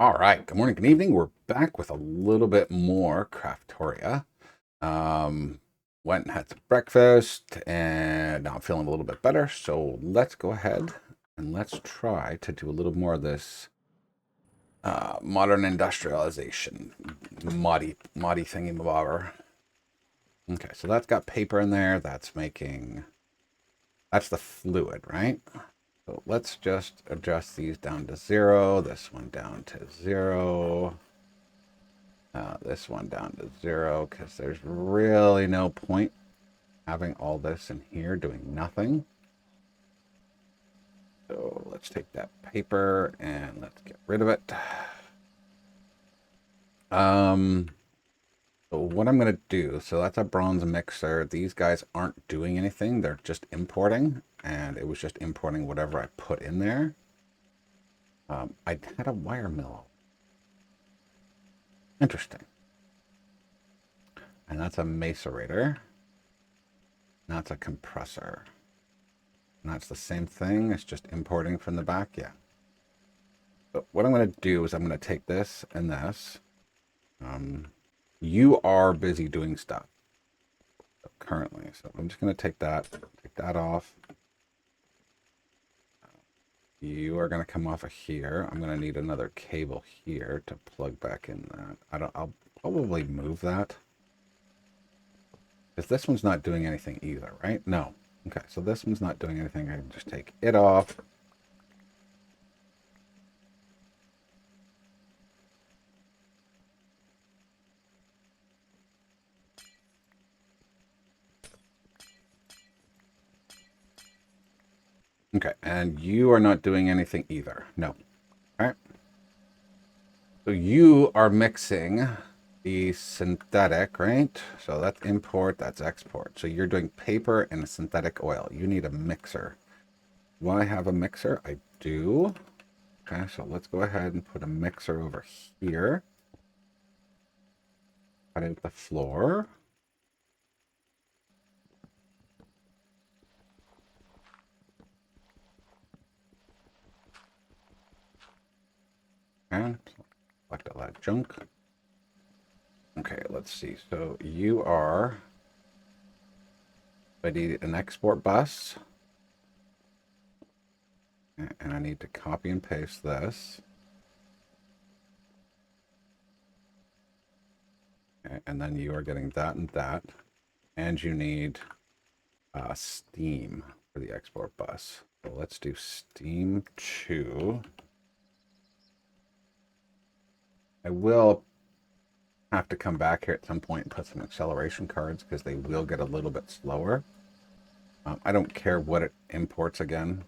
All right, good morning, good evening. We're back with a little bit more Craftoria. Um, Went and had some breakfast, and now I'm feeling a little bit better. So let's go ahead and let's try to do a little more of this modern industrialization moddy thingy bobber. Okay, so that's got paper in there. That's the fluid, right? So let's just adjust these down to 0. This one down to 0. This one down to 0 because there's really no point having all this in here doing nothing. So let's take that paper and let's get rid of it. Um, so what I'm going to do, so that's a bronze mixer. These guys aren't doing anything. They're just importing, and it was just importing whatever I put in there. I had a wire mill. Interesting. And that's a macerator. That's a compressor. And that's the same thing. It's just importing from the back. Yeah. So what I'm going to do is I'm going to take this and this. You are busy doing stuff currently. So I'm just going to take that off. You are going to come off of here. I'm going to need another cable here to plug back in that. I'll probably move that. Because this one's not doing anything either, right? No. Okay, so this one's not doing anything. I can just take it off. Okay, and you are not doing anything either. No. All right. So you are mixing the synthetic, right? So that's import, that's export. So you're doing paper and synthetic oil. You need a mixer. Do I have a mixer? I do. Okay, so let's go ahead and put a mixer over here. Cut out the floor. And select all that junk. Okay, let's see. So you are. I need an export bus. And I need to copy and paste this. Okay, and then you are getting that and that. And you need Steam for the export bus. So let's do Steam 2. I will have to come back here at some point and put some acceleration cards because they will get a little bit slower. I don't care what it imports again.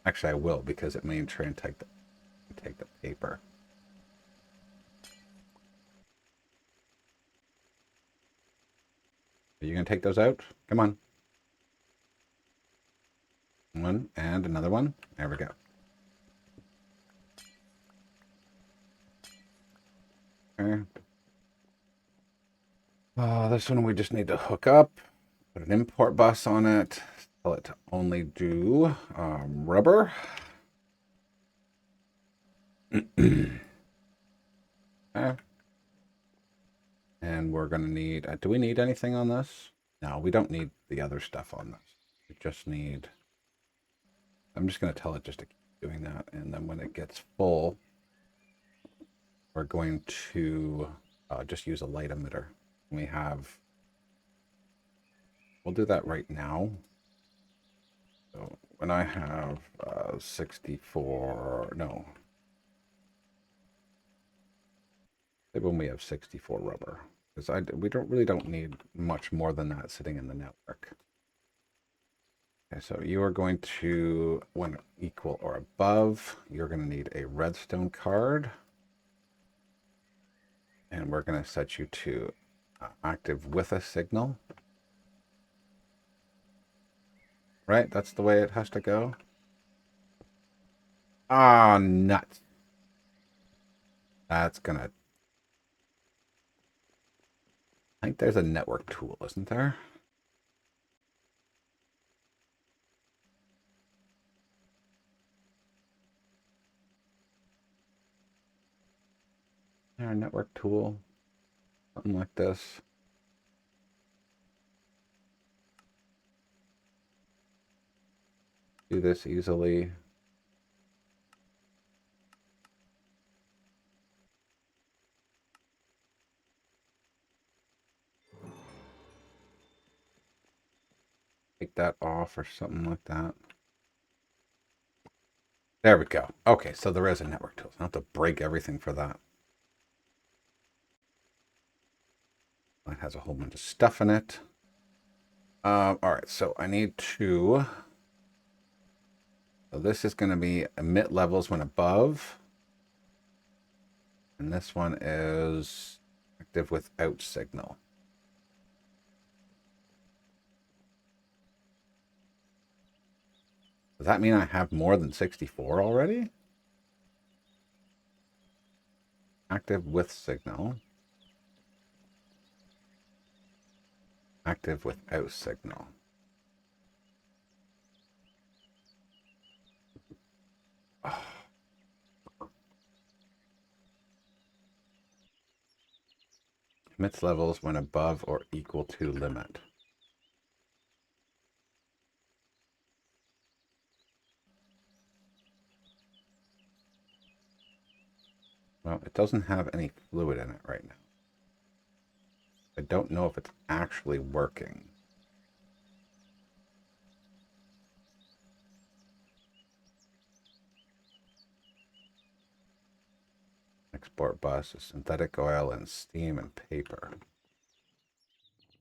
Actually, I will because it may try and take the paper. Are you going to take those out? Come on. One and another one. There we go. Okay. This one we just need to hook up, put an import bus on it, tell it to only do rubber. Okay. And we're going to need, do we need anything on this? No, we don't need the other stuff on this. We just need, I'm just going to tell it just to keep doing that. And then when it gets full, we're going to just use a light emitter. We have, we'll do that right now. So when I have 64, no. When we have 64 rubber. Because we don't need much more than that sitting in the network. Okay, so you are going to, when equal or above, you're going to need a redstone card. And we're going to set you to active with a signal. Right? That's the way it has to go. Ah, nuts. That's going to... I think there's a network tool, isn't there? Our network tool, something like this. Do this easily. Take that off or something like that. There we go. Okay, so there is a network tool. I don't have to break everything for that. It has a whole bunch of stuff in it. All right, so I need to. So this is going to be emit levels when above. And this one is active without signal. Does that mean I have more than 64 already? Active with signal. Active without signal. Oh. Emits levels when above or equal to limit. Well, it doesn't have any fluid in it right now. I don't know if it's actually working. Export bus is synthetic oil and steam and paper.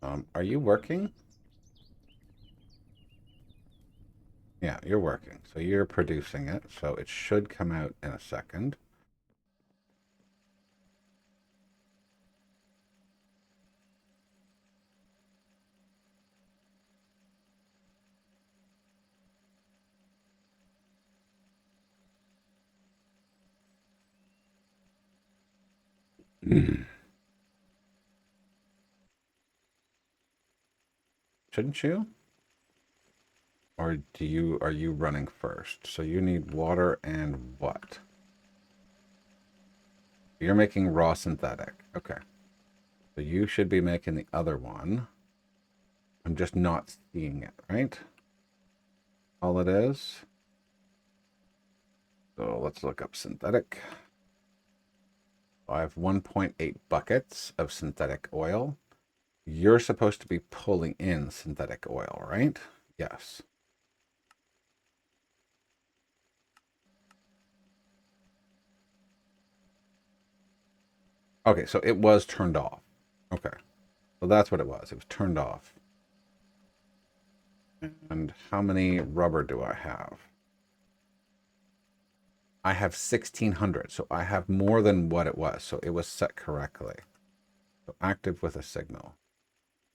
Are you working? Yeah, you're working. So you're producing it. So it should come out in a second. Shouldn't you? Or are you running first? So you need water and what? You're making raw synthetic. Okay. So you should be making the other one. I'm just not seeing it, right? All it is. So let's look up synthetic. I have 1.8 buckets of synthetic oil. You're supposed to be pulling in synthetic oil, right? Yes. Okay, so it was turned off. Okay. So that's what it was. It was turned off. And how many rubber do I have? I have 1600. So I have more than what it was. So it was set correctly. So active with a signal.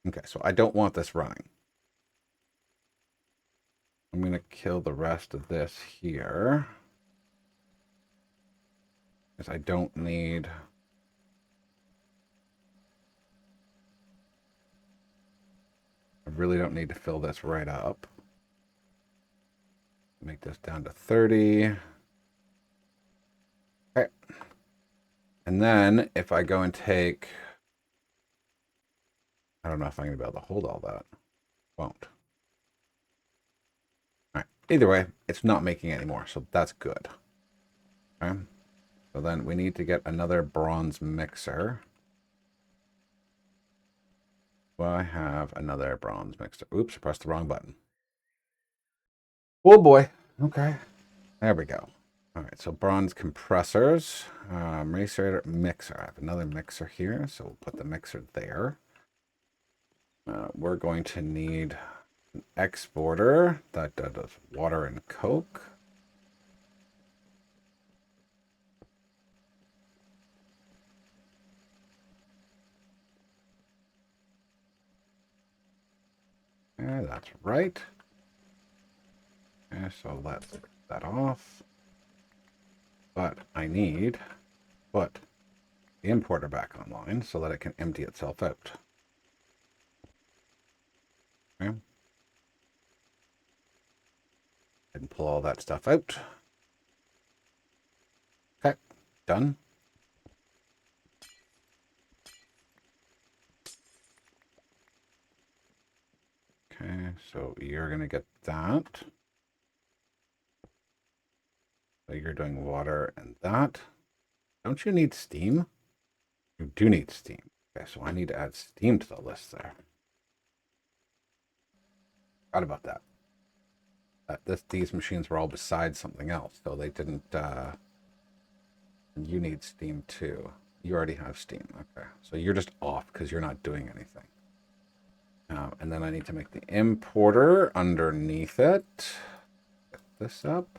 Okay, so I don't want this running. I'm going to kill the rest of this here. Because I don't need... I really don't need to fill this right up. Make this down to 30. Okay. And then if I go and take... I don't know if I'm going to be able to hold all that. Won't. All right. Either way, it's not making any more, so that's good. Okay. So then we need to get another bronze mixer. Well, I have another bronze mixer. Oops, I pressed the wrong button. Oh boy. Okay. There we go. All right, so bronze compressors, racer mixer. I have another mixer here, so we'll put the mixer there. We're going to need an exporter that does water and coke. Yeah, that's right. Okay, so let's get that off. But I need to put the importer back online so that it can empty itself out. Okay. And pull all that stuff out. Okay, done. Okay, so you're going to get that. So you're doing water and that. Don't you need steam? You do need steam. Okay, so I need to add steam to the list there. Forgot about that. These machines were all beside something else, so they didn't. You need steam too. You already have steam. Okay, so you're just off because you're not doing anything. And then I need to make the importer underneath it. Get this up.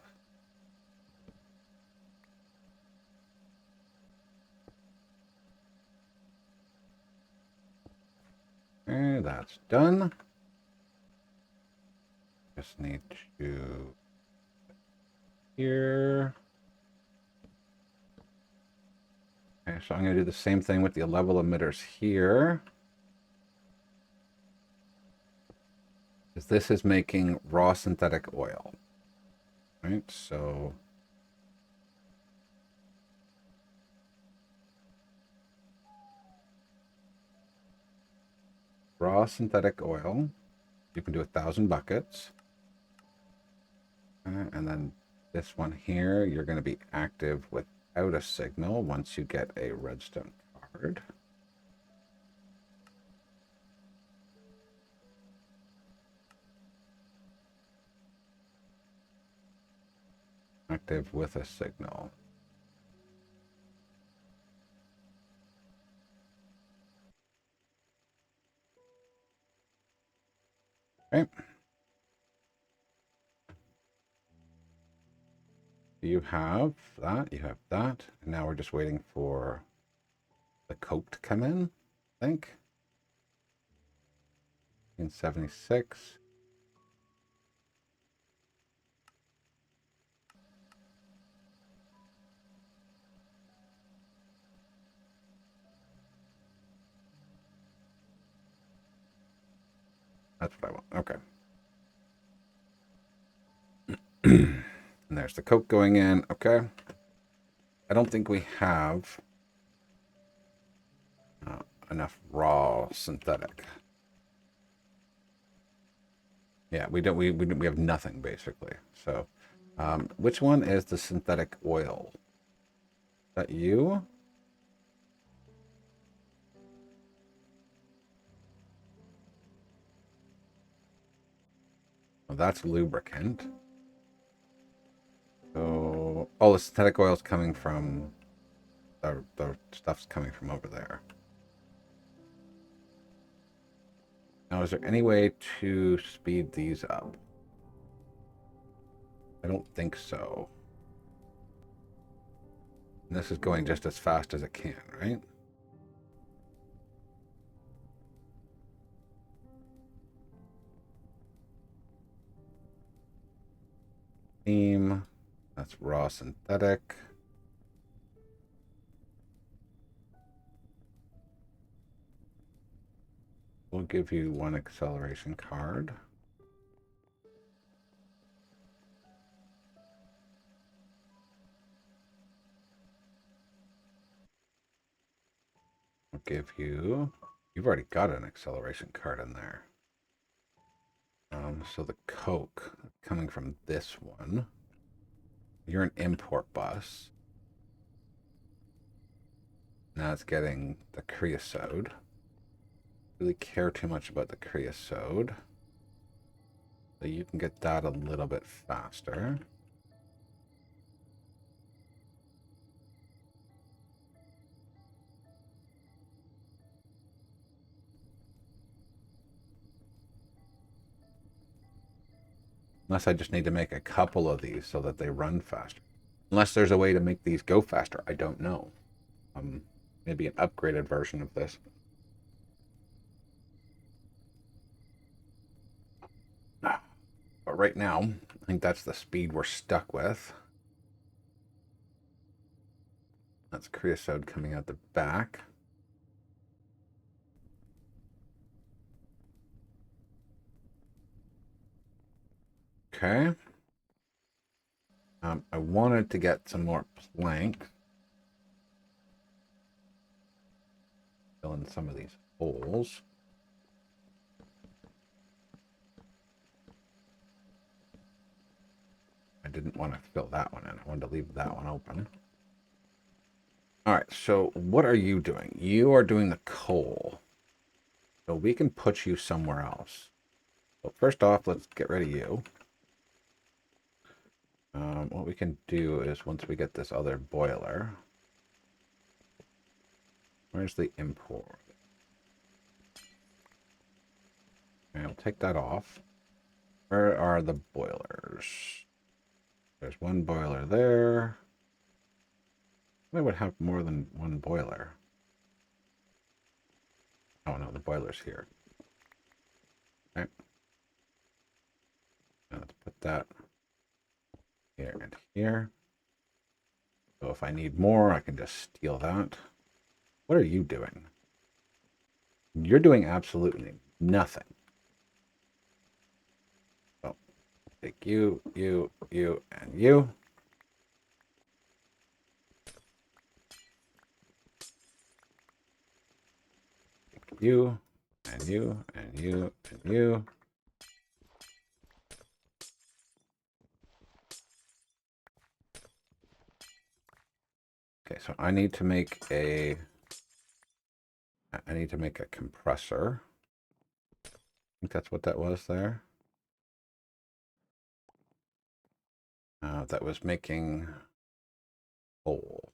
Okay, that's done. Just need to here. Okay, so I'm going to do the same thing with the level emitters here. Because this is making raw synthetic oil. Right, so raw synthetic oil. You can do 1,000 buckets. And then this one here, you're going to be active without a signal once you get a redstone card. Active with a signal. Okay. You have that, you have that. And now we're just waiting for the coke to come in, I think. In 76. That's what I want. Okay. And there's the coke going in. Okay. I don't think we have enough raw synthetic. Yeah, we don't. We have nothing basically. So, which one is the synthetic oil? Is that you? Well, that's lubricant. So, oh, the synthetic oil is coming from the stuff's coming from over there. Now, is there any way to speed these up? I don't think so. And this is going just as fast as it can, right? Theme. That's raw synthetic. We'll give you one acceleration card. We'll give you... You've already got an acceleration card in there. So the coke coming from this one. You're an import bus. Now it's getting the creosote. Really care too much about the creosote. So you can get that a little bit faster. Unless I just need to make a couple of these so that they run faster. Unless there's a way to make these go faster. I don't know. Maybe an upgraded version of this. But right now, I think that's the speed we're stuck with. That's creosote coming out the back. Okay. I wanted to get some more plank. Fill in some of these holes. didn't want to fill that one in. I wanted to leave that one open. All right, so what are you doing? You are doing the coal. So we can put you somewhere else. So first off, let's get rid of you. What we can do is once we get this other boiler, where's the import? And I'll take that off. Where are the boilers? There's one boiler there. I would have more than one boiler. Oh no, the boiler's here. Okay. Now let's put that here and here. So if I need more, I can just steal that. What are you doing? You're doing absolutely nothing. So take you, and you. Take you, and you, and you, and you. Okay, so I need to make a compressor. I think that's what that was there. That was making coal.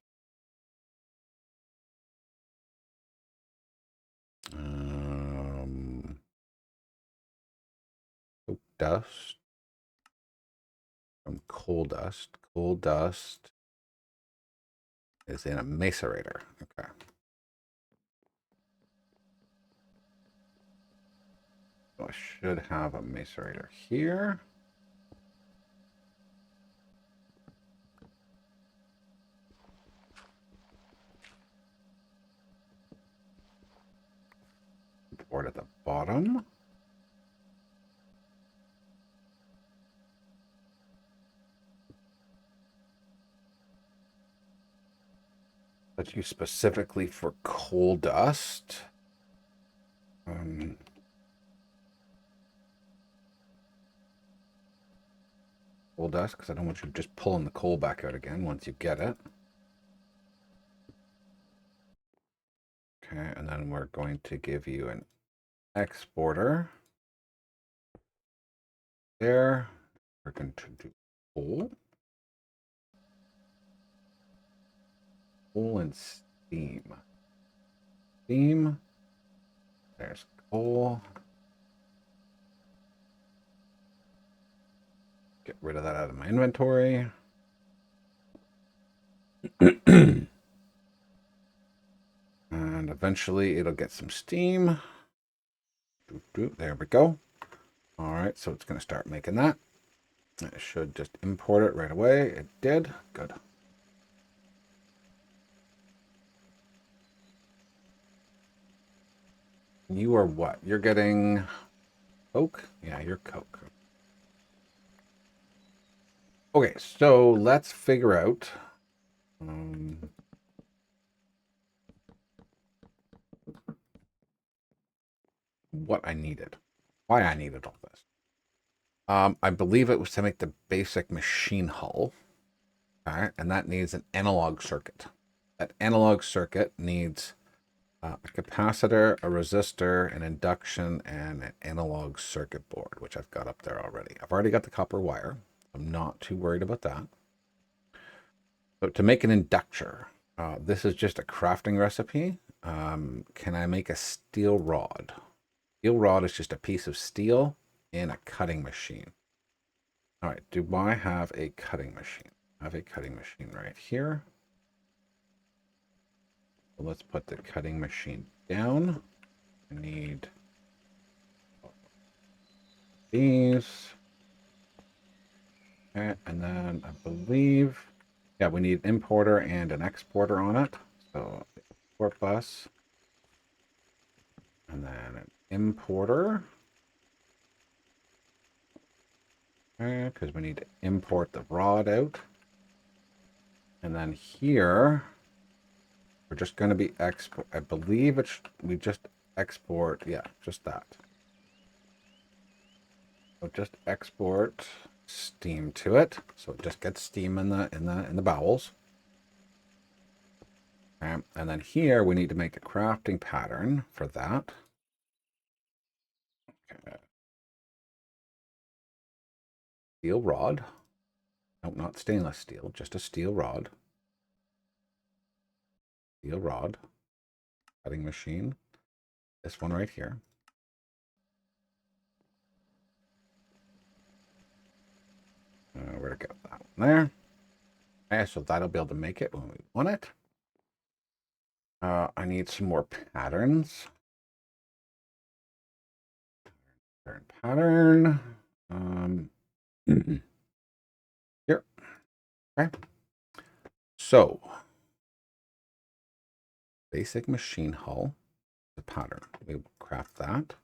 Dust from coal dust. Coal dust is in a macerator. Okay. So I should have a macerator here. Board at the bottom. That's used specifically for coal dust. Coal dust, because I don't want you just pulling the coal back out again once you get it. Okay, and then we're going to give you an exporter. There. We're going to do coal. Coal and steam. Steam. There's coal. Get rid of that out of my inventory. And eventually it'll get some steam. There we go. All right, so it's going to start making that. It should just import it right away. It did. Good. You are what? You're getting coke? Yeah, you're coke. Okay, so let's figure out what I needed, why I needed all this. I believe it was to make the basic machine hull. Okay, and that needs an analog circuit. That analog circuit needs a capacitor, a resistor, an induction, and an analog circuit board, which I've got up there already. I've already got the copper wire. I'm not too worried about that. So to make an inductor, this is just a crafting recipe. Can I make a steel rod? Steel rod is just a piece of steel in a cutting machine. All right, do I have a cutting machine? I have a cutting machine right here. So let's put the cutting machine down. I need these. Okay, and then I believe, yeah, we need an importer and an exporter on it. So import bus. And then an importer. Okay, because we need to import the rod out. And then here, we're just going to be export. I believe it's, we just export, yeah, just that. So just export steam to it, so it just gets steam in the bowels. Okay. And then here we need to make a crafting pattern for that. Okay. Steel rod. No, not stainless steel, just a steel rod. Steel rod. Cutting machine. This one right here. Where to go? That one there. Okay, so that'll be able to make it when we want it. I need some more patterns. Pattern. Here. Okay. So, basic machine hull, the pattern. We will craft that.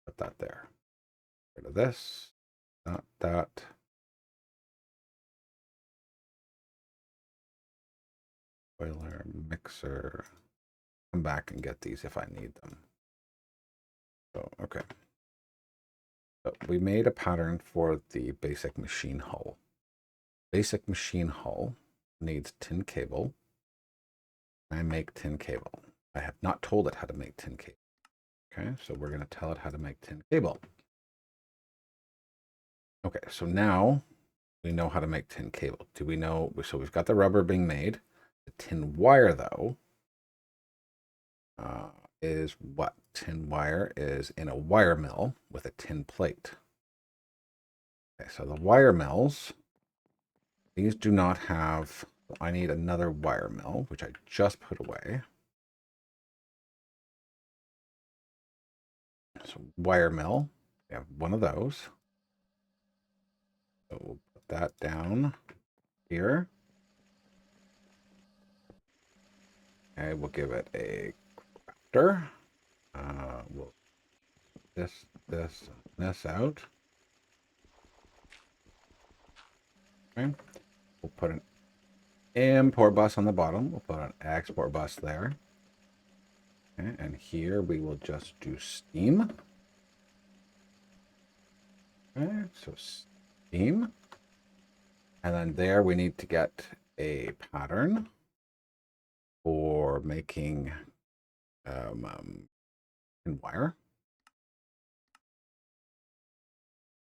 Put that there. Rid of this. That. Boiler, mixer. Come back and get these if I need them. So, okay. So we made a pattern for the basic machine hull. Basic machine hull needs tin cable. I make tin cable. I have not told it how to make tin cable. Okay, so we're going to tell it how to make tin cable. Okay, so now we know how to make tin cable. Do we know? So we've got the rubber being made. The tin wire, though, is what? Tin wire is in a wire mill with a tin plate. Okay, so the wire mills, these do not have, I need another wire mill, which I just put away. So wire mill, we have one of those. So we'll put that down here. Okay, we'll give it a crafter. We'll this out. Okay. We'll put an import bus on the bottom. We'll put an export bus there. Okay, and here we will just do steam. Okay, so steam. And then there we need to get a pattern for making in wire.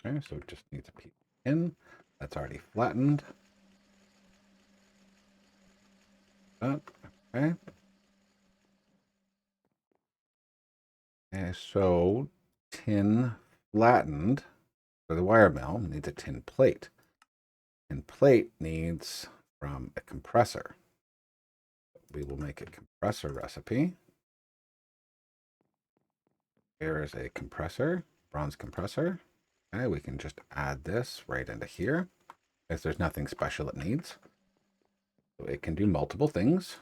Okay, so it just needs a piece in. That's already flattened. Okay. And so tin flattened for the wire mill needs a tin plate. Tin plate needs from a compressor. We will make a compressor recipe. Here is a compressor, bronze compressor. Okay, we can just add this right into here, as there's nothing special it needs. So it can do multiple things.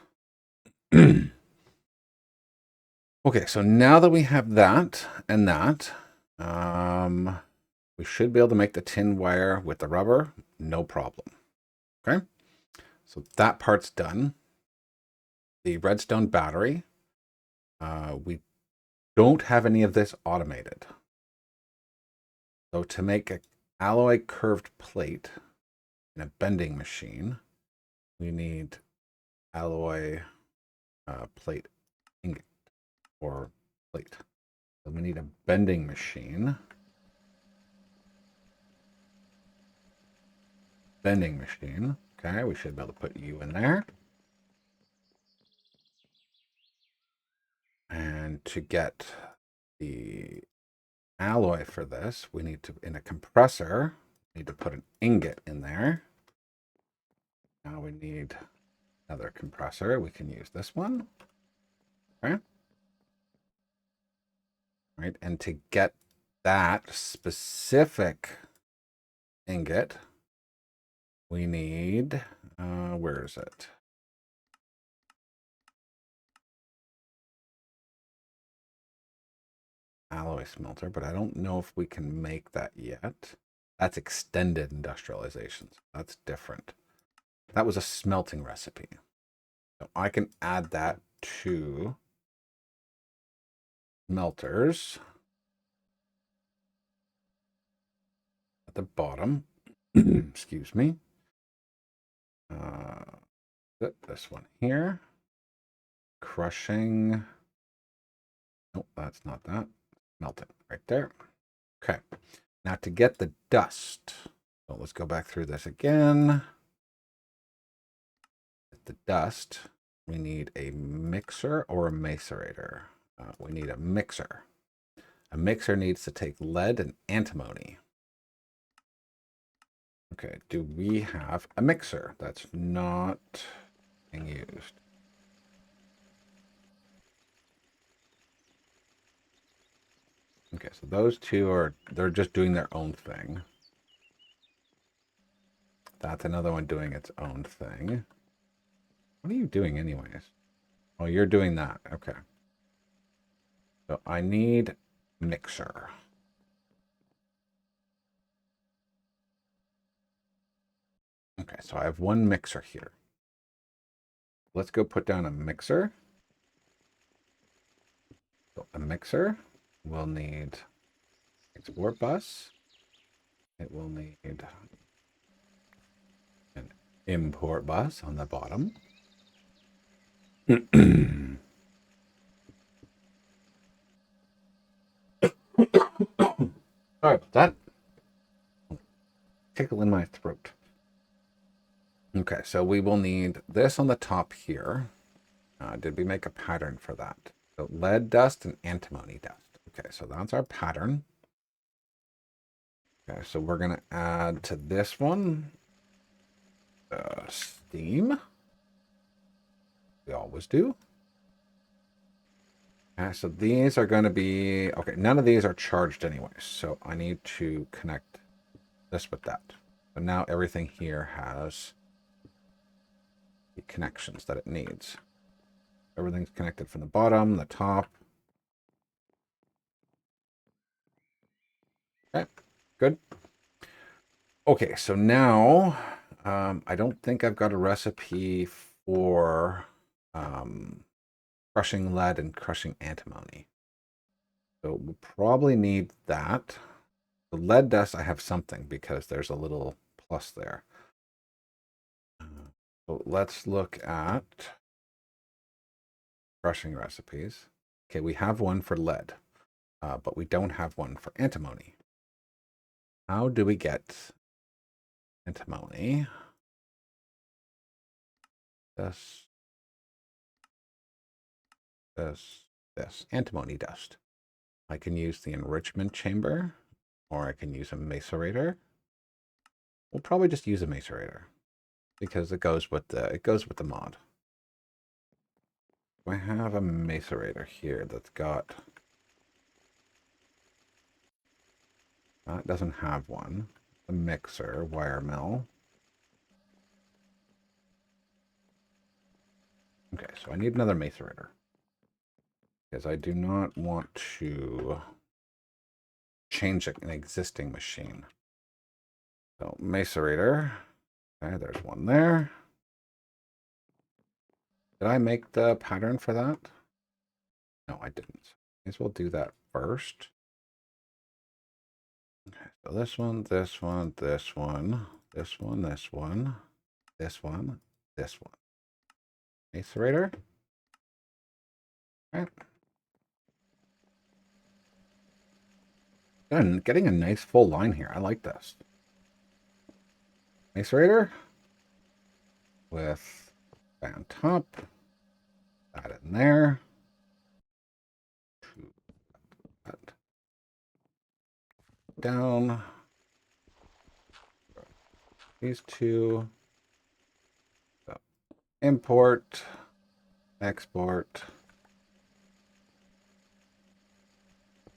Okay, so now that we have that and that, we should be able to make the tin wire with the rubber, no problem. Okay, so that part's done. The redstone battery, we don't have any of this automated. So to make an alloy curved plate in a bending machine, we need alloy plate ingot or plate. So we need a bending machine. Bending machine. Okay, we should be able to put you in there. And to get the alloy for this, we need to, in a compressor, need to put an ingot in there. Now we need another compressor. We can use this one. Okay. Right, and to get that specific ingot, we need, where is it? Alloy smelter, but I don't know if we can make that yet. That's extended industrialization. So that's different. That was a smelting recipe. So I can add that to smelters. at the bottom. Excuse me. This one here. Crushing. Nope, that's not that. Melt it right there. Okay. Now to get the dust. So let's go back through this again. The dust, we need a mixer or a macerator. We need a mixer. A mixer needs to take lead and antimony. Okay, do we have a mixer that's not being used? Okay, so those two are, they're just doing their own thing. That's another one doing its own thing. What are you doing anyways? Oh, you're doing that. Okay. So I need mixer. Okay, so I have one mixer here. Let's go put down a mixer. So a mixer will need export bus. It will need an import bus on the bottom. Sorry about that. Tickle in my throat. Okay, so we will need this on the top here. Did we make a pattern for that? So lead dust and antimony dust. Okay, so that's our pattern. Okay, so we're going to add to this one steam. We always do. So these are going to be, okay, none of these are charged anyway. So I need to connect this with that. So now everything here has the connections that it needs. Everything's connected from the bottom, the top. Okay, good. Okay, so now I don't think I've got a recipe for crushing lead and crushing antimony. So we'll probably need that. The lead dust, I have something because there's a little plus there. So let's look at crushing recipes. Okay, we have one for lead, but we don't have one for antimony. How do we get antimony? This, antimony dust. I can use the enrichment chamber, or I can use a macerator. We'll probably just use a macerator because it goes with the mod. I have a macerator here that's got. It doesn't have one. A mixer, wire mill. Okay, so I need another macerator because I do not want to change an existing machine. So macerator. Okay, there's one there. Did I make the pattern for that? No, I didn't. May as well do that first. Okay, so this one, this one, this one, this one, this one, this one, this one. Macerator. All right. Getting a nice full line here. I like this. Macerator with on top. That in there. That down. These two. So import, export.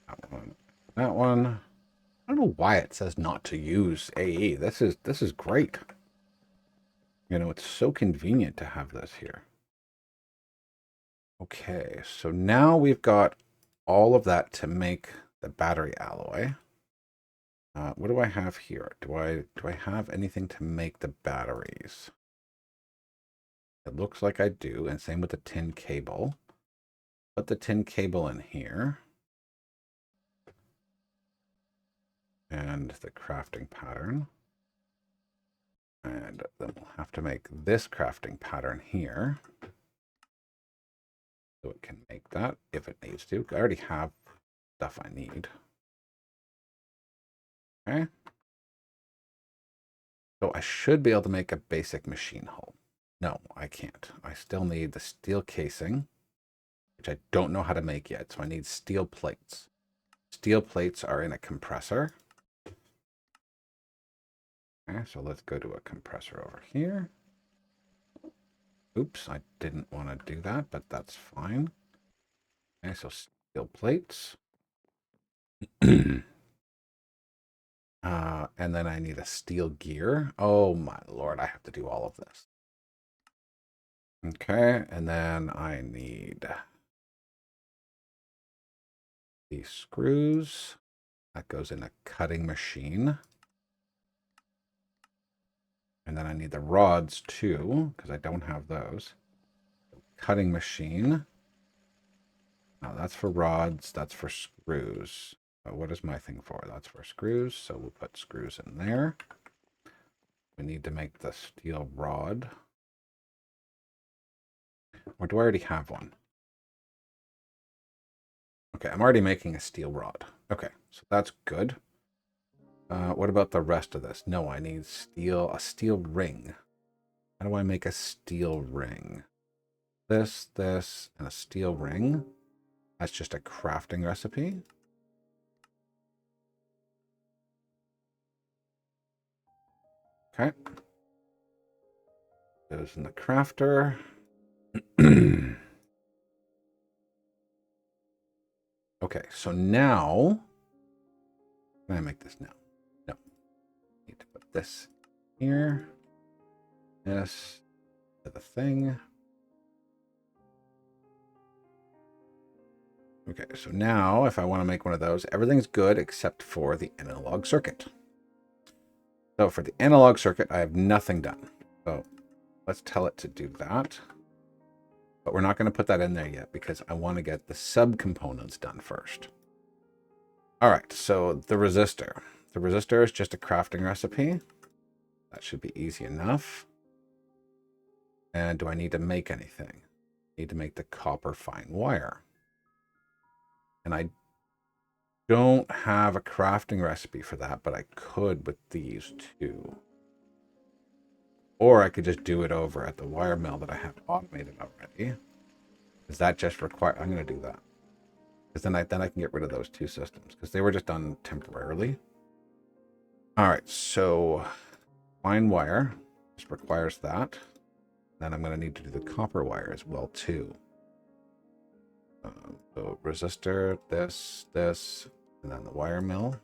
That one. That one. I don't know why it says not to use AE. This is great. You know, it's so convenient to have this here. Okay, so now we've got all of that to make the battery alloy. What do I have here? Do I have anything to make the batteries? It looks like I do, and same with the tin cable. Put the tin cable in here. and the crafting pattern. And then we'll have to make this crafting pattern here. So it can make that if it needs to. I already have stuff I need. Okay. So I should be able to make a basic machine hull. No, I can't. I still need the steel casing, which I don't know how to make yet. So I need steel plates. Steel plates are in a compressor. Okay, so let's go to a compressor over here. Oops, I didn't want to do that, but that's fine. Okay, so steel plates. And then I need a steel gear. Oh my lord, I have to do all of this. Okay, and then I need these screws. That goes in a cutting machine. And then I need the rods too, because I don't have those. Cutting machine. Now that's for rods, that's for screws. What is my thing for? That's for screws, so we'll put screws in there. We need to make the steel rod. Or do I already have one? Okay, I'm already making a steel rod. Okay, so that's good. What about the rest of this? No, I need a steel ring. How do I make a steel ring? This, and a steel ring. That's just a crafting recipe. Okay. Goes in the crafter. Okay, so now, can I make this now? No. Need to put this here. This to the thing. Okay, so now if I want to make one of those, everything's good except for the analog circuit. So for the analog circuit, I have nothing done. So let's tell it to do that. But we're not going to put that in there yet because I want to get the subcomponents done first. All right, so the resistor. The resistor is just a crafting recipe. That should be easy enough. And do I need to make anything? I need to make the copper fine wire. And I don't have a crafting recipe for that, but I could with these two. Or I could just do it over at the wire mill that I have automated already. Is that just required? I'm going to do that. Because then I can get rid of those two systems. Because they were just done temporarily. All right, so fine wire just requires that. Then I'm going to need to do the copper wire as well, too. So resistor, this, and then the wire mill.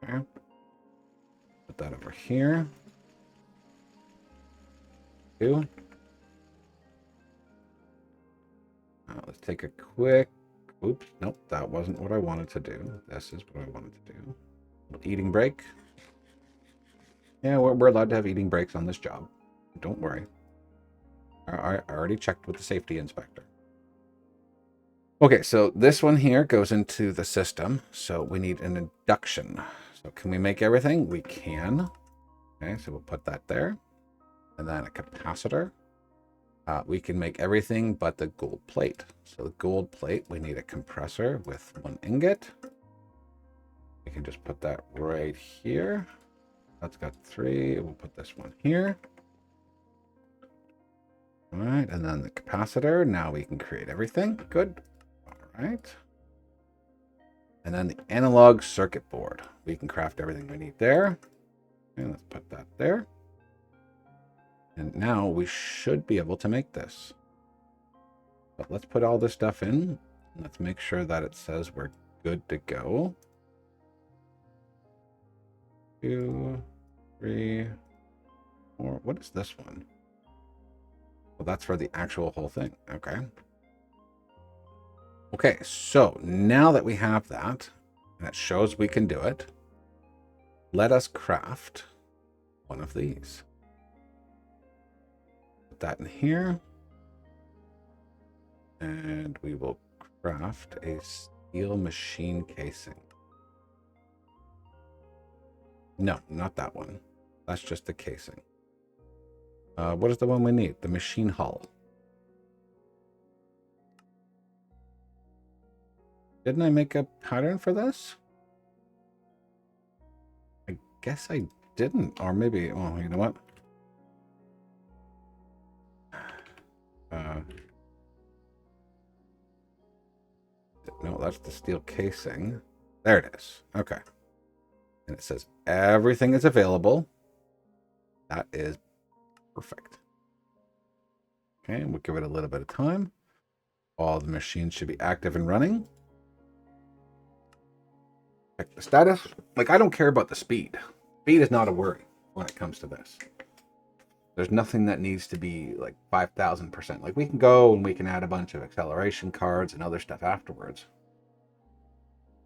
Okay. Put that over here. Two. Let's take a quick... Oops, nope, that wasn't what I wanted to do. This is what I wanted to do. Eating break. Yeah, we're allowed to have eating breaks on this job. Don't worry. I already checked with the safety inspector. Okay, so this one here goes into the system. So we need an induction. So can we make everything? We can. Okay, so we'll put that there. And then a capacitor. We can make everything but the gold plate. So the gold plate, we need a compressor with 1 ingot. We can just put that right here. That's got 3. We'll put this one here. All right, and then the capacitor. Now we can create everything. Good. All right. And then the analog circuit board. We can craft everything we need there. And let's put that there. And now we should be able to make this. But let's put all this stuff in. Let's make sure that it says we're good to go. 2, 3, 4. What is this one? Well, that's for the actual whole thing. Okay. Okay, so now that we have that, and it shows we can do it, let us craft one of these. Put that in here. And we will Craft a steel machine casing. No, not that one. That's just the casing. What is the one we need? The machine hull. Didn't I make a pattern for this? I guess I didn't. Or maybe, well, you know what? No, that's the steel casing. There it is. Okay. And it says everything is available. That is perfect. Okay, we'll give it a little bit of time. All the machines should be active and running. Check the status. Like, I don't care about the speed. Speed is not a worry when it comes to this. There's nothing that needs to be like 5,000%. Like, we can go and we can add a bunch of acceleration cards and other stuff afterwards.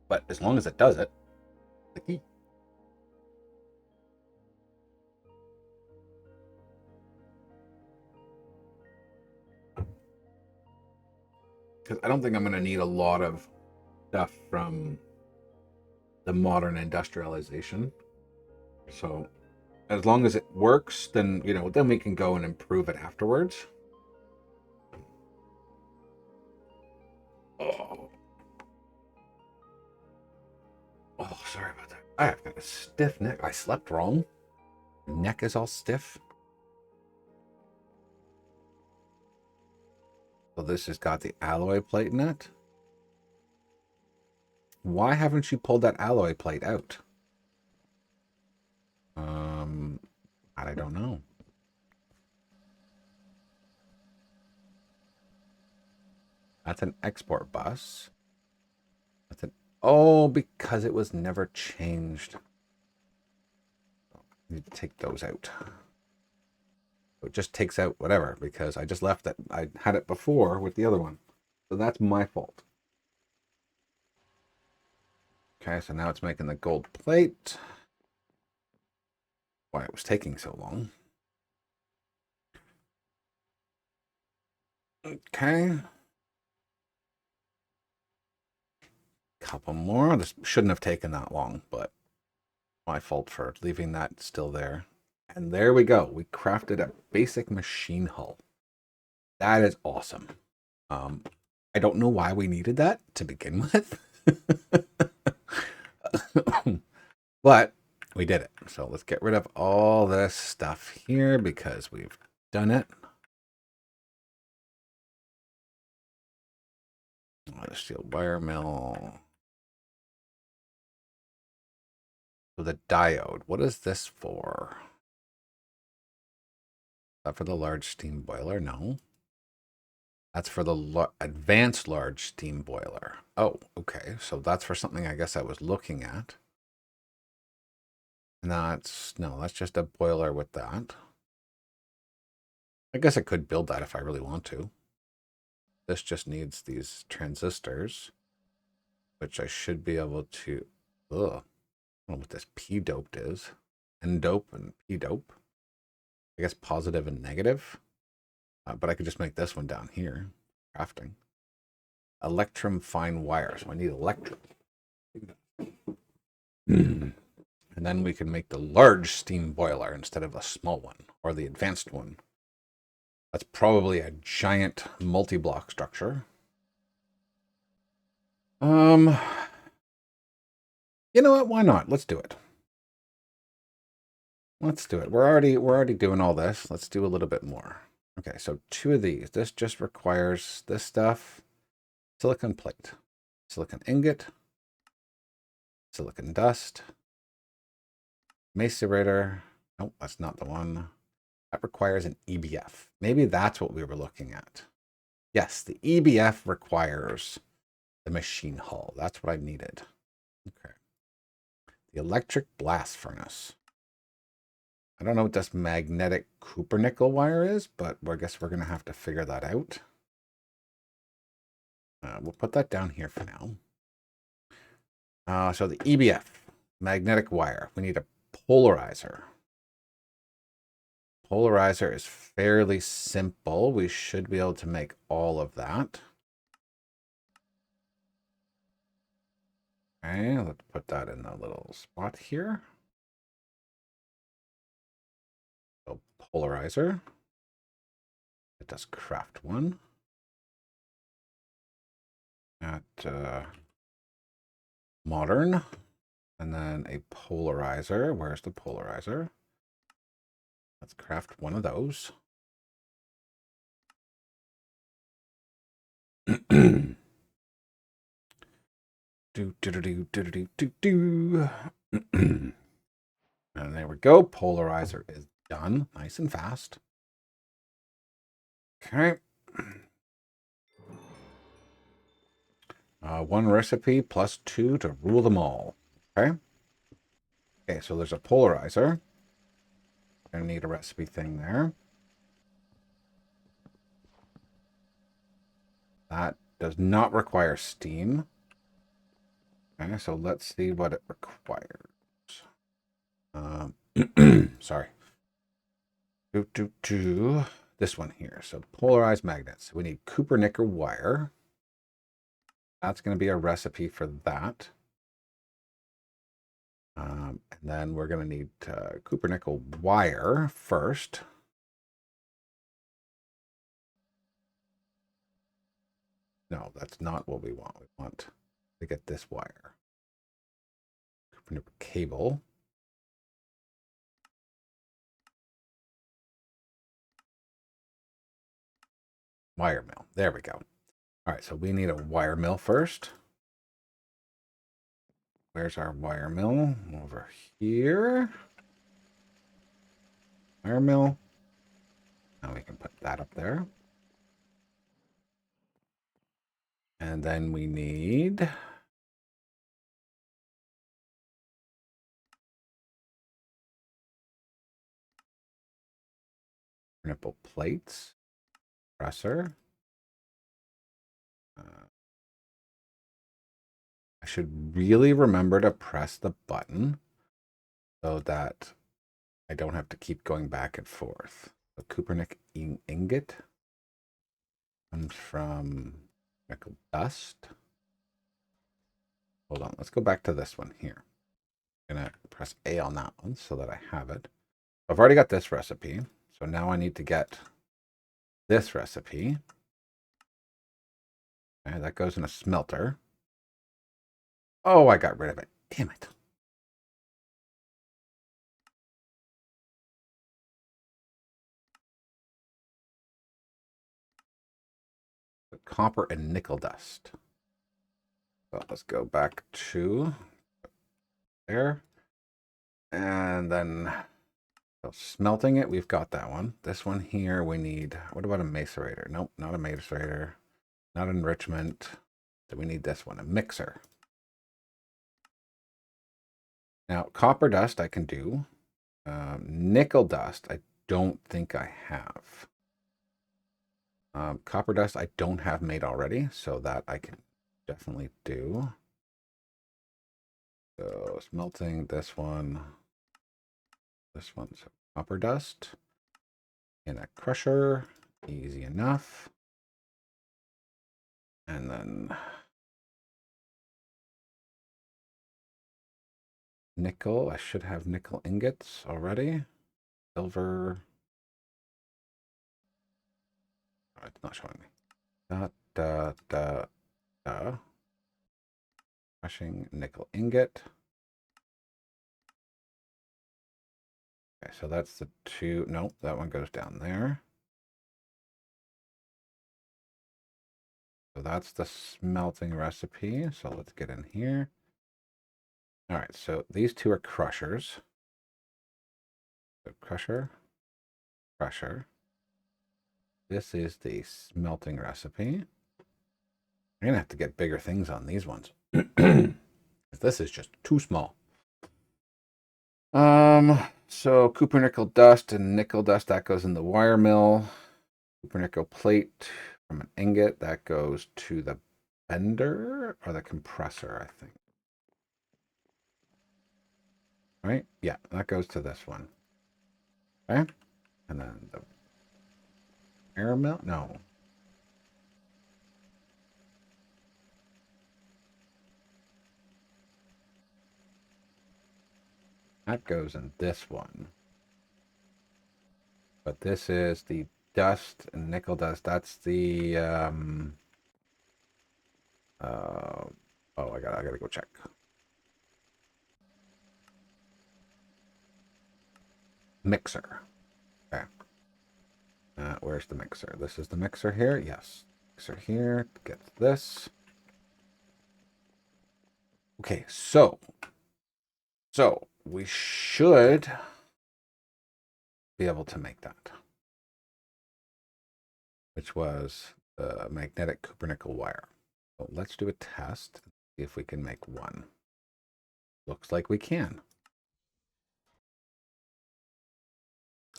But as long as it does it, the key. Because I don't think I'm going to need a lot of stuff from the modern industrialization. So as long as it works, then, you know, then we can go and improve it afterwards. Oh, sorry about that. I have got a stiff neck. I slept wrong. Neck is all stiff. So this has got the alloy plate in it. Why haven't you pulled that alloy plate out? I don't know. That's an export bus. That's an, oh, because it was never changed. I need to take those out. It just takes out whatever, because I just left it. I had it before with the other one. So that's my fault. Okay, so now it's making the gold plate. Why it was taking so long. Okay. Couple more. This shouldn't have taken that long, but my fault for leaving that still there. And there we go. We crafted a basic machine hull. That is awesome. I don't know why we needed that to begin with. But we did it. So let's get rid of all this stuff here because we've done it. The steel wire mill. So the diode, what is this for? Is that for the large steam boiler? No. That's for the advanced large steam boiler. Oh, okay. So that's for something I guess I was looking at. And that's, no, that's just a boiler with that. I guess I could build that if I really want to. This just needs these transistors, which I should be able to, I don't know what this P-doped is. N-dope and P-dope. I guess positive and negative. But I could just make this one down here. Crafting. Electrum fine wire. So I need electrum. And then we can make the large steam boiler instead of the small one or the advanced one. That's probably a giant multi-block structure. You know what? Why not? Let's do it. Let's do it. We're already doing all this. Let's do a little bit more. Okay, so 2 of these. This just requires this stuff. Silicon plate, silicon ingot, silicon dust, macerator. Nope, that's not the one. That requires an EBF. Maybe that's what we were looking at. Yes, the EBF requires the machine hull. That's what I needed. Okay. The electric blast furnace. I don't know what this magnetic Cooper-nickel wire is, but I guess we're going to have to figure that out. We'll put that down here for now. So the EBF, magnetic wire. We need a polarizer. Polarizer is fairly simple. We should be able to make all of that. Okay, let's put that in the little spot here. So polarizer. It does craft one. At modern. And then a polarizer. Where's the polarizer? Let's craft one of those. And there we go. Polarizer is done. Nice and fast. Okay. One recipe plus 2 to rule them all. Okay. Okay, so there's a polarizer. Gonna need a recipe thing there. That does not require steam. Okay, so let's see what it requires. Sorry. This one here. So polarized magnets. We need copper nickel wire. That's going to be a recipe for that. And then we're going to need copper nickel wire first. No, that's not what we want. We want to get this wire. Copper nickel cable. Wire mill. There we go. All right, so we need a wire mill first. Where's our wire mill? Over here. Wire mill. Now we can put that up there. And then we need nipple plates, presser. I should really remember to press the button so that I don't have to keep going back and forth. The Cupernic ingot comes from nickel dust. Hold on, let's go back to this one here. I'm gonna press A on that one so that I have it. I've already got this recipe, so now I need to get this recipe. Okay, that goes in a smelter. Oh, I got rid of it. Damn it. The copper and nickel dust. So let's go back to there. And then so smelting it, we've got that one. This one here, we need, what about a macerator? Nope, not a macerator. Not enrichment. So we need this one, a mixer. Now, copper dust I can do. Nickel dust, I don't think I have. Copper dust, I don't have made already, so that I can definitely do. So smelting this one. This one's copper dust in a crusher. Easy enough. And then nickel. I should have nickel ingots already. Silver. Oh, it's not showing me. Crushing nickel ingot. Okay, so that's the two. Nope, that one goes down there. So that's the smelting recipe. So let's get in here. All right, so these two are crushers. So crusher, crusher. This is the smelting recipe. I'm gonna have to get bigger things on these ones. This is just too small. So copper nickel dust and nickel dust, that goes in the wire mill. Copper nickel plate from an ingot, that goes to the bender or the compressor, I think. Right? Yeah, that goes to this one. Okay. And then the air mill? No. That goes in this one. But this is the dust and nickel dust. That's the oh, I gotta go check. Mixer. Okay. Where's the mixer? This is the mixer here. Yes. Mixer here. Get this. Okay, so we should be able to make that, which was the magnetic cupronickel wire. So let's do a test, see if we can make one. Looks like we can.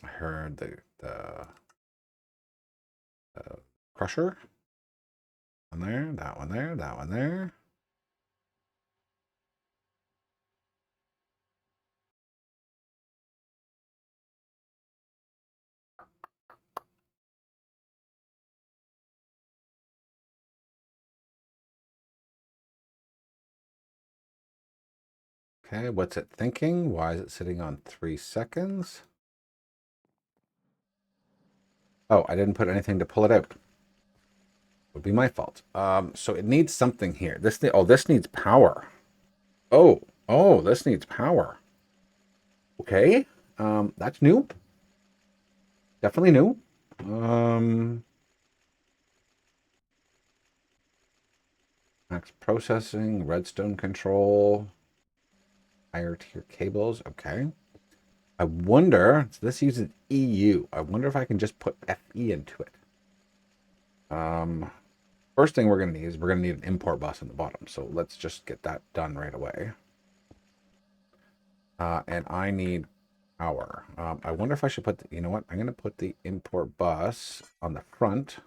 I heard the crusher on there, that one there, that one there. Okay, what's it thinking? Why is it sitting on 3 seconds? Oh, I didn't put anything to pull it out. Would be my fault. So it needs something here. This needs power. Oh, this needs power. Okay. That's new. Definitely new. Max processing, redstone control, higher tier cables. Okay. I wonder, so this uses EU. I wonder if I can just put FE into it. First thing we're going to need is we're going to need an import bus on the bottom. So let's just get that done right away. And I need power. I wonder if I should put, you know what? I'm going to put the import bus on the front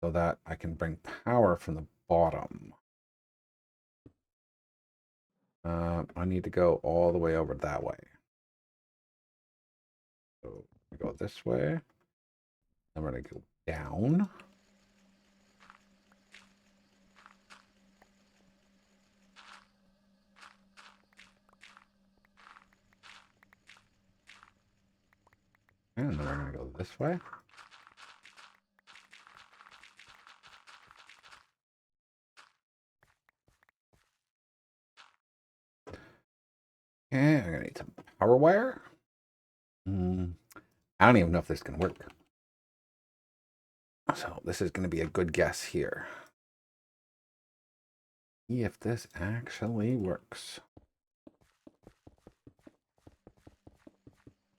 so that I can bring power from the bottom. I need to go all the way over that way. So we go this way. I'm going to go down. And then we're going to go this way. And I'm going to need some power wire. I don't even know if this can work. So this is going to be a good guess here. See if this actually works.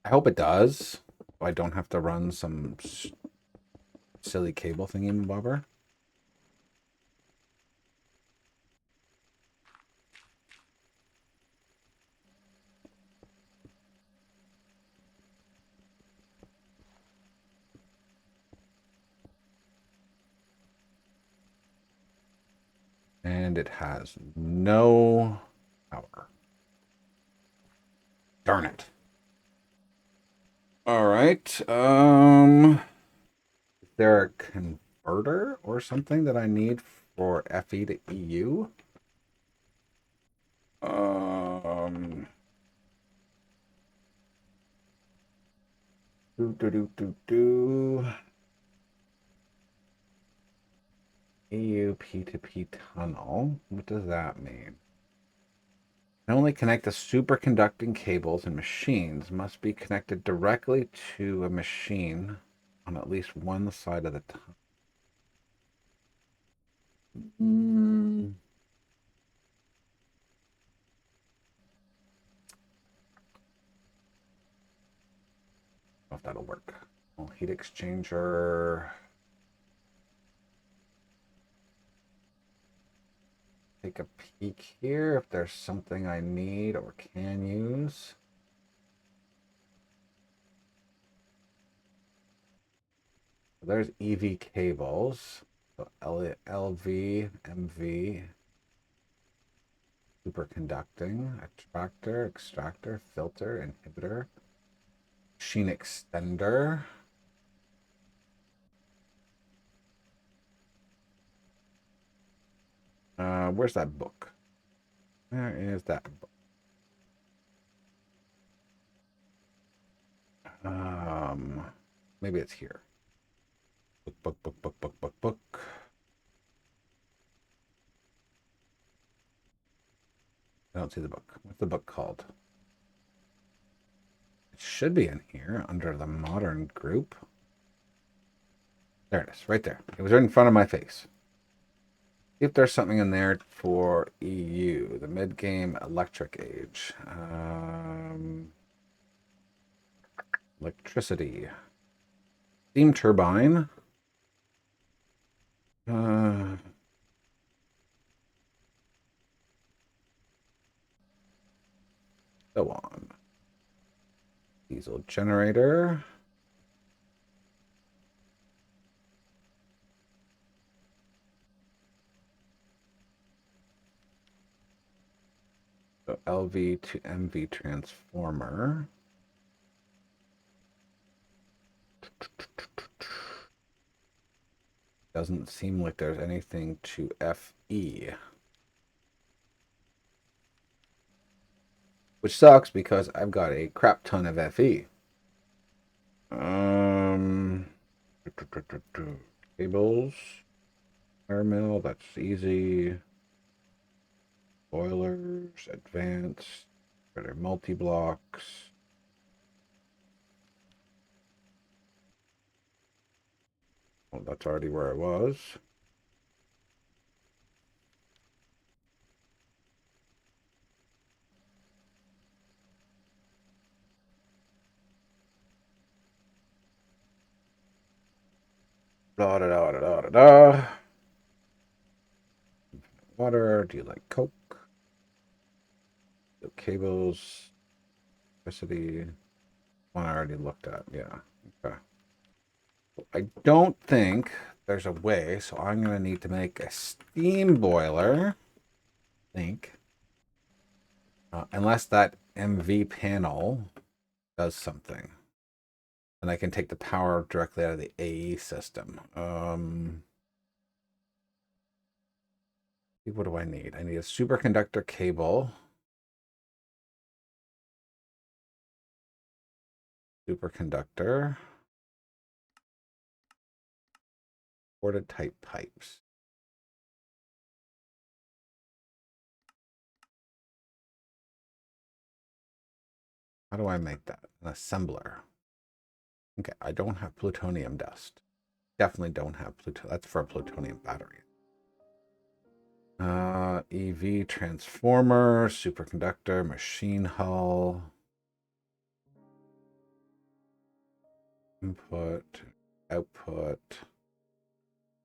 I hope it does. I don't have to run some silly cable thingy bobber. And it has no power. Darn it. All right. Is there a converter or something that I need for FE to EU? Do. EU P2P tunnel. What does that mean? Can only connect the superconducting cables and machines must be connected directly to a machine on at least one side of the tunnel. I don't know if that'll work. Oh, heat exchanger. Take a peek here if there's something I need or can use. There's EV cables. So LV, MV, superconducting, attractor, extractor, filter, inhibitor, machine extender. Where's that book? Where is that book? Maybe it's here. Book. I don't see the book. What's the book called? It should be in here under the modern group. There it is, right there. It was right in front of my face. See if there's something in there for EU, the mid-game electric age. Electricity. Steam turbine. So on. Diesel generator. So LV to MV transformer. Doesn't seem like there's anything to FE. Which sucks because I've got a crap ton of FE. Cables. Air mill, that's easy. Boilers, advanced. Better multi-blocks. Well, that's already where I was. Da da da da da da da. Water. Do you like Coke? The cables. Electricity. One I already looked at. Yeah. Okay. I don't think there's a way, so I'm going to need to make a steam boiler. I think. Unless that MV panel does something. And I can take the power directly out of the AE system. What do I need? I need a superconductor cable. Superconductor. Corded type pipes. How do I make that? An assembler. Okay, I don't have plutonium dust. Definitely don't have plutonium. That's for a plutonium battery. EV transformer, superconductor, machine hull. Input, output,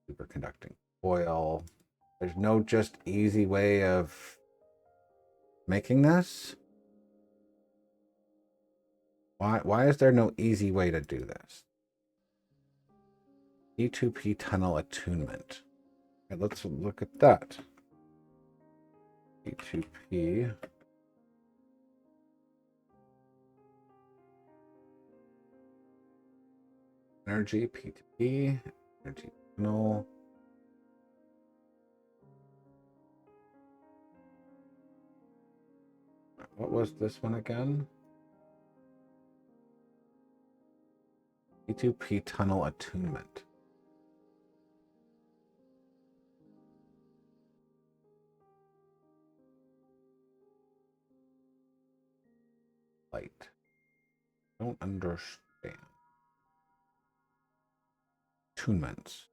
superconducting coil. There's no just easy way of making this. Why is there no easy way to do this? E2P tunnel attunement. Okay, let's look at that. E2P. Energy, P2P, energy tunnel. What was this one again? E2P tunnel attunement. Light. Don't understand. Attunements.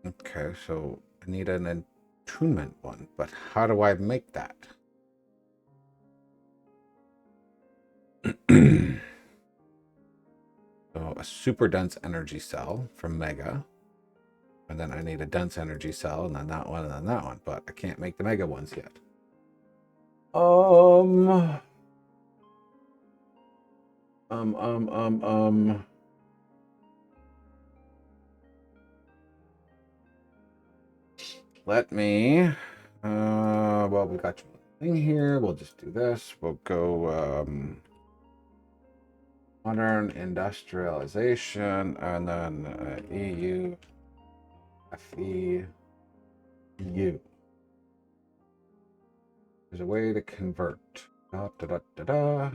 Okay, so I need an attunement one, but how do I make that? So a super dense energy cell from Mega. And then I need a dense energy cell, and then that one, and then that one. But I can't make the Mega ones yet. Let me, well, we got your thing here. We'll just do this. We'll go, modern industrialization, and then EU. FEU. There's a way to convert. Da, da, da, da, da.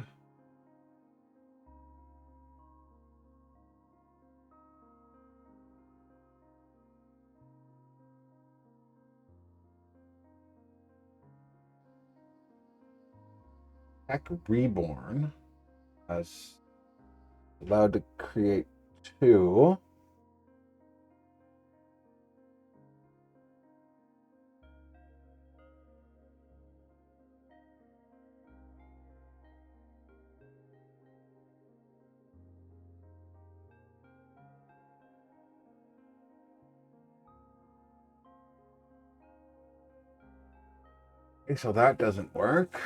Tech Reborn has allowed to create 2. Okay, so that doesn't work.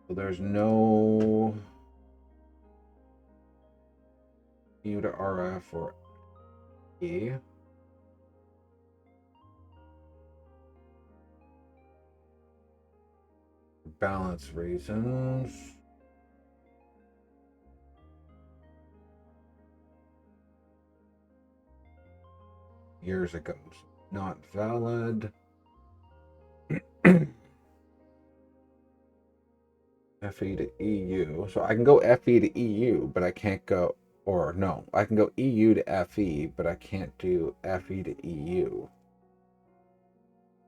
So there's no U to RF or E. For balance reasons. Years ago. So not valid. FE to EU. So I can go FE to EU, but I can't go, or no, I can go EU to FE, but I can't do FE to EU.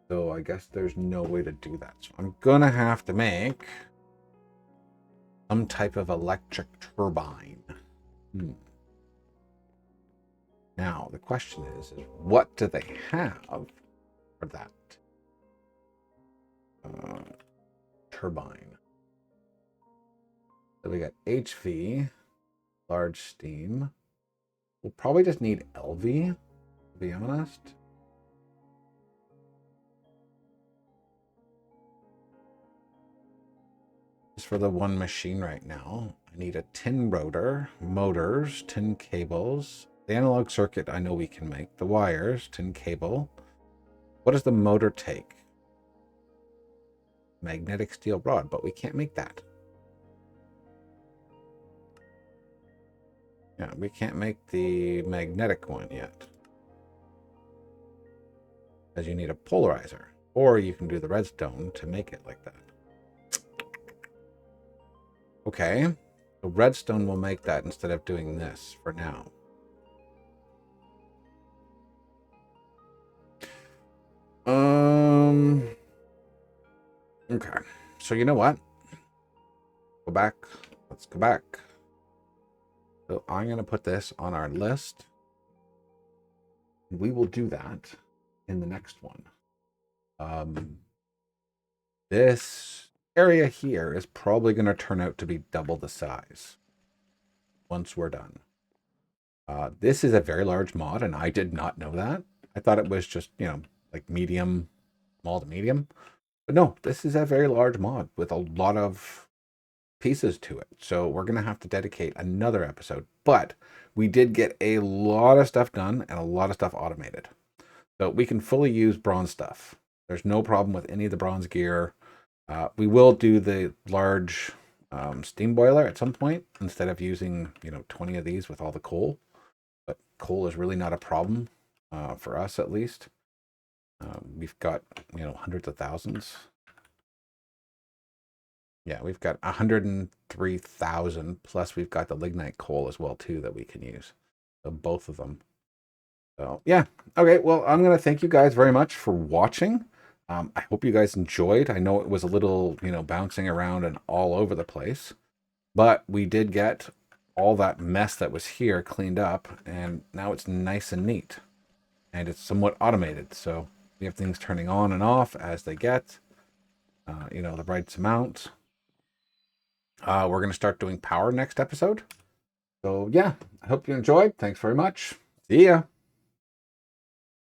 So I guess there's no way to do that. So I'm gonna have to make some type of electric turbine. Now the question is what do they have for that turbine? So we got HV, large steam. We'll probably just need LV, to be honest. Just for the one machine right now. I need a tin rotor, motors, tin cables. The analog circuit I know we can make. The wires, tin cable. What does the motor take? Magnetic steel rod, but we can't make that. Yeah, we can't make the magnetic one yet. Because you need a polarizer. Or you can do the redstone to make it like that. Okay. So redstone will make that instead of doing this for now. Okay. So you know what? Go back. Let's go back. So I'm going to put this on our list. We will do that in the next one. This area here is probably going to turn out to be double the size once we're done. This is a very large mod, and I did not know that. I thought it was just, you know, like medium, small to medium. But no, this is a very large mod with a lot of pieces to it. So we're going to have to dedicate another episode. But we did get a lot of stuff done and a lot of stuff automated. So we can fully use bronze stuff. There's no problem with any of the bronze gear. We will do the large steam boiler at some point instead of using, 20 of these with all the coal. But coal is really not a problem for us, at least. We've got, hundreds of thousands. Yeah, we've got 103,000, plus we've got the lignite coal as well, too, that we can use. So both of them. So, yeah. Okay, well, I'm going to thank you guys very much for watching. I hope you guys enjoyed. I know it was a little, bouncing around and all over the place. But we did get all that mess that was here cleaned up, and now it's nice and neat. And it's somewhat automated, so we have things turning on and off as they get, the right amount. We're going to start doing power next episode. So, yeah, I hope you enjoyed. Thanks very much. See ya.